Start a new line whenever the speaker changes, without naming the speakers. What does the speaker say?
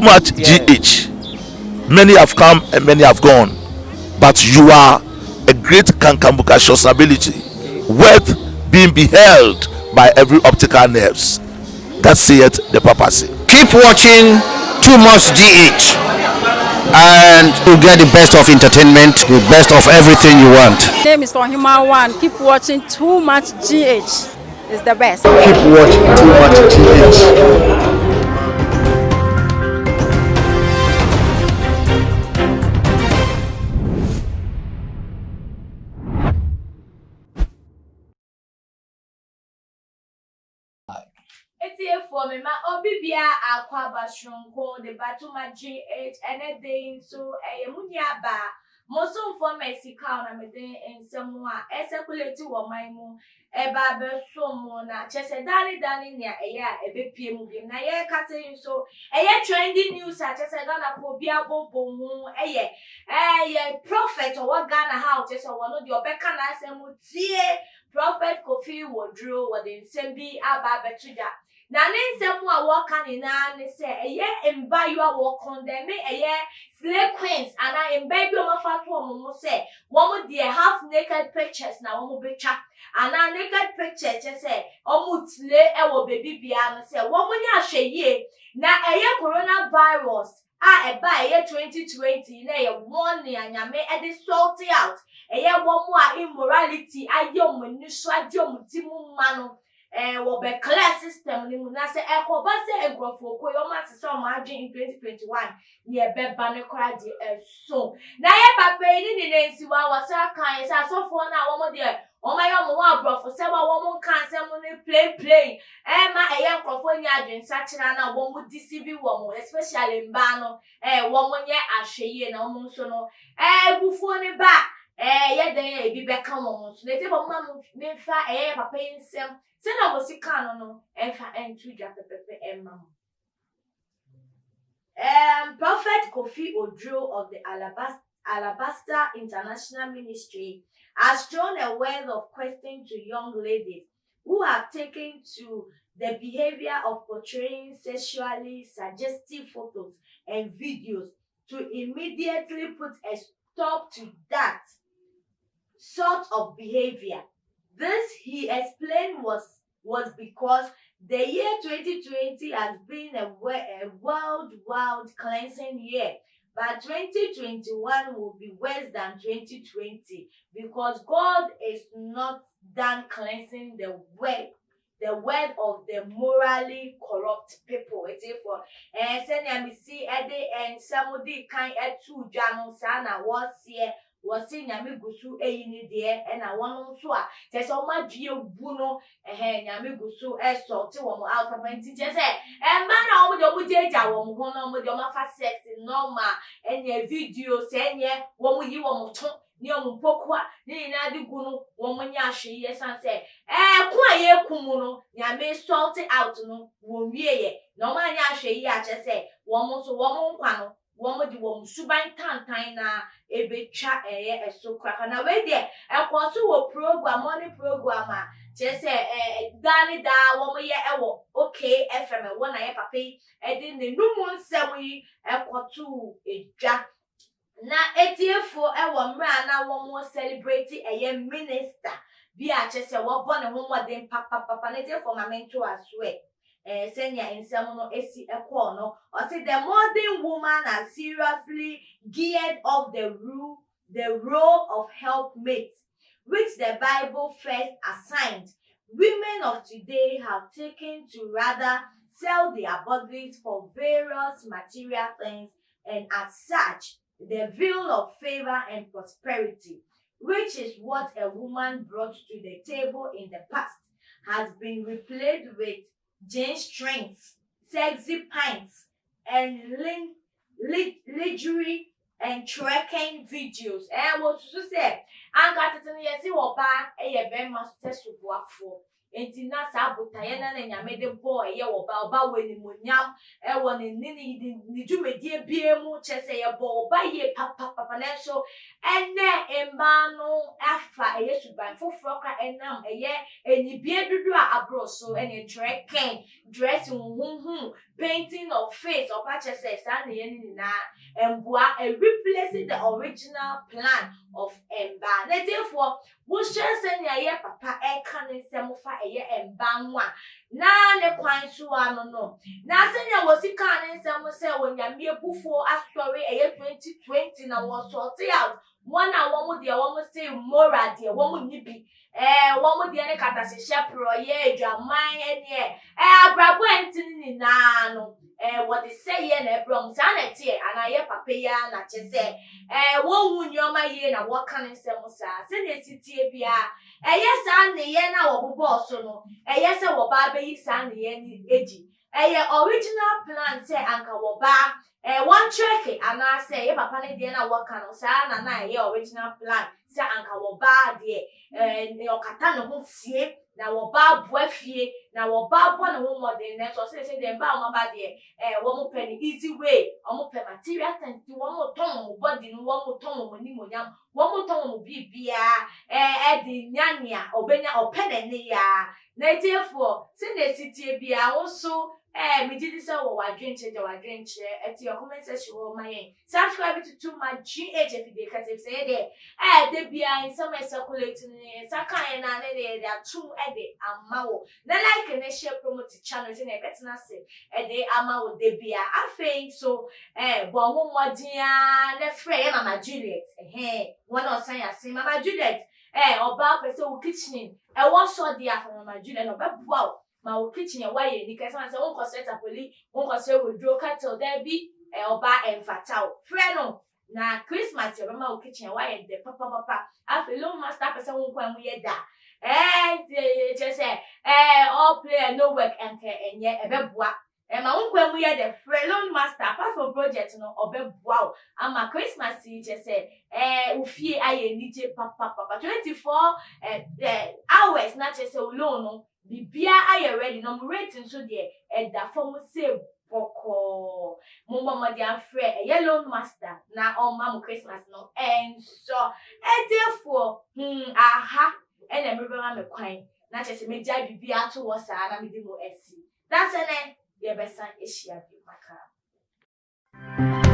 too much GH. Many have come and many have gone, but you are a great kankamukashos ability, worth being beheld by every optical nerves. That saith the papacy.
Keep watching Too Much GH, and you'll get the best of entertainment, the best of everything you want.
My name is Ohima One. Keep watching Too Much GH. It's the best.
Keep watching Too Much GH.
For me, my obibia aqua bashunko, the batuma GH, anything so a munya ba. Mosun for Messi count and in some more, esculated or my moon, a barber so mona, chess a danny near a year, a big movie, na ye casting so a year trending news such as a gonna for Biabo Boom, a year, prophet or what Ghana house, just one of your beccanas and would see prophet Kofi Wodro, what in Sembi Ababetuja. Na nsɛm a wɔka ne na ne sɛ ɛyɛ mba yo a wɔkɔndɛme ɛyɛ slave queens ana mba bi o mafa to wɔn mo sɛ wɔn de half naked pictures na wɔn betwa ana naked pictures kyɛ sɛ wɔn tile ɛwɔ baby bia no sɛ wɔn nya ahwɛ yie na ɛyɛ coronavirus a ɛba ɛyɛ 2020 na ɛyɛ one ne anyame ɛde sort out ɛyɛ wɔn a immorality ayɛ wɔn ni so agye wɔn ti mu ma no wo be class system ni mu na se ekoba se egrofo ko yo ma se so ma adwen in 2021 ye be ba ne kora de so na ye papa ni ne nsi wa wasa kan se asofo na wo mo de o ma yo mo wa brofo se ba wo mo kan se mo ne play ma eye nkrofo nya adwen sa kira na wo mo deceive wo mo especially mba no wo mo nye ahweye na wo mo so no bufuo ne ba ye den e bi be kan wo mo so ne te bo ma mo me fa papa nsem se na wo sika no enfa entu dwa pepepe emma Prophet Kofi Wodro of the Alabaster International Ministry has thrown a word of question to young ladies who have taken to the behavior of portraying sexually suggestive photos and videos to immediately put a stop to that sort of behavior. This, he explained, was because the year 2020 has been a world cleansing year, but 2021 will be worse than 2020 because God is not done cleansing the word of the morally corrupt people. It's for send me see and somebody kind two jano sana was here. Wasi nyame gusu eyini de na wono nso a tese o madue bu no nyame gusu sort wo alphabet tese ma na o de o jeja wo ho no o de o mafa sex normal enye video se enye wo yi wo to ni o mpokwa ni na de gu no wo nya ahwe ye san se ku aye kumu no nyame sort out no wo wieye na o ma nya ahwe ye a tese wo so wo nkwa no womo di wom suban tantan na ebetwa eso kraka na we de ekoso wo program morning program a chese dani da womo ye ewo okay fm wona ye papi edi ne numu nsem yi ekoto edwa na etiefo ewo mra na womo celebrate minister bi a chese wo bo ne ho modern papa na etiefo mamento aswe senya ensem no esi ekọ no or say the modern woman has seriously geared up the role of helpmate which the Bible first assigned. Women of today have taken to rather sell their bodies for various material things, and as such the veil of favor and prosperity, which is what a woman brought to the table in the past, has been replaced with Jane strings, sexy pints, and lingerie and twerking videos. What to say? Anka tetene yesi wo ba eye be ma successful afo. enti na sa botaye na nyame de bo eye wo ba we ni monyam e wo ni dwumedie bie mu chese ye bo ba ye papa na so ene emba no afa eye suban foforo ka enam eye enibie dudu a abro so ene dressing painting of face or chese sa na ye ni na embua replacing the original plan of emba na therefore wo share say na ye papa e kan nsem fa eye emba nwa na ne kwan so no na senya wo sika ne nsem se wo nyame ebufuo asori eye 2020 na wo sort out one na wo mu de wo mu say moral de wo mu nibi wo mu de ne kata se shepro ye adwaman ene abrabo entini ni na no what they say ye na ebrom sa na tie anaye papa ya na chese wo hu nyoma ye na wo kan nsem sa se na sitie bia sa na ye na wo bobo so no se wo ba be yi sa na ye ni eji original plan say anka wo ba one check ana say ye papa ne de na wo kan sa na ye original plan say anka wo ba de okata no ho fie na wo ba boafie na wo ba bo na wo modern na so say dem ba wo ba de wo mo pe ni easy way wo mo pe material things wo mo ton mo body no wo mo ton mo ni mo nyam wo mo ton mo bibia de nyanya obenya opene ne ya na therefore say na sitie bia wo so me did say wo wadwenche eti your comment section wo mayen subscribe to my GH if you dey say de bia in some circulating sakan na ne de atu de amawo na like na share promote channel say na betina say de amawo de bia afei so bo wo modia na frɛ Mama Juliet one of say say Mama Juliet oba pese wo kitchen wo so dia for Mama Juliet no be boa ma wo kitchen ya waye ni kasa say won concentrate apoli won concentrate withdraw cattle there be oba emfatao frɛ no na Christmas ya ma wo kitchen ya waye de papa afei lo master pese won kwa mu ye da je say all play no work enke enye ebeboa ma won kwa mu ye de frɛ lo master apart from project no obeboa ama Christmas je say ufie aye ni je papa 24 hours na je say lo no bibia aye ready no rating so de da form save boko mumba modi afre yellow master na on mam Christmas no and so therefore aha ene me bema me kwan na chese me jai bibia to wo sa na me di mo esi that's ene ye besa ehia bi maka